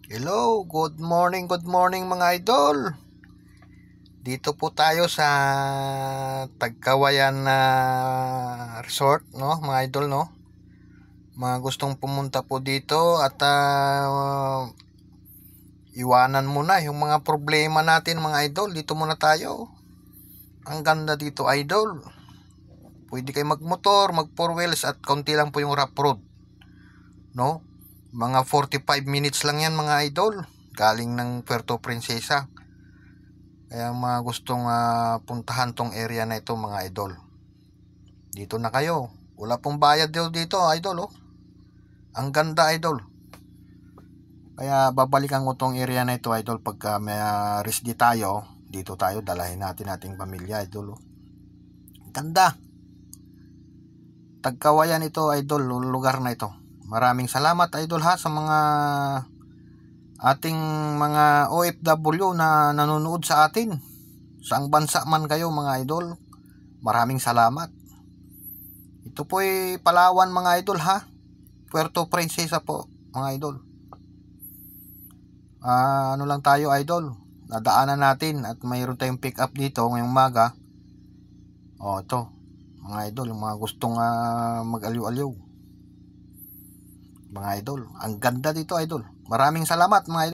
Hello, good morning mga idol. Dito po tayo sa Tagkawayan na resort, no, mga idol, no. Mga gustong pumunta po dito at iwanan muna yung mga problema natin, mga idol. Dito muna tayo. Ang ganda dito, idol. Pwede kayo magmotor, mag four wheels at kaunti lang po yung rough road, no. Mga 45 minutes lang yan, mga idol, galing ng Puerto Princesa. Kaya mga gustong puntahan tong area na ito, mga idol, dito na kayo. Wala pong bayad dito, idol, oh. Ang ganda, idol. Kaya babalikan ko tong area na ito, idol, pagka may rest di tayo. Dito tayo, dalahin natin ating pamilya, idol, oh. Ganda. Tagkawayan ito, idol, lugar na ito. Maraming salamat, idol, ha, sa mga ating mga OFW na nanonood sa atin. Saang bansa man kayo, mga idol, maraming salamat. Ito po ay Palawan, mga idol, ha. Puerto Princesa po, mga idol. Ano lang tayo, idol, nadaanan natin at mayroon tayong pick up dito ngayong umaga. Ito, mga idol, yung mga gustong mag-aliw-aliw, mga idol. Ang ganda dito, idol. Maraming salamat, mga idol.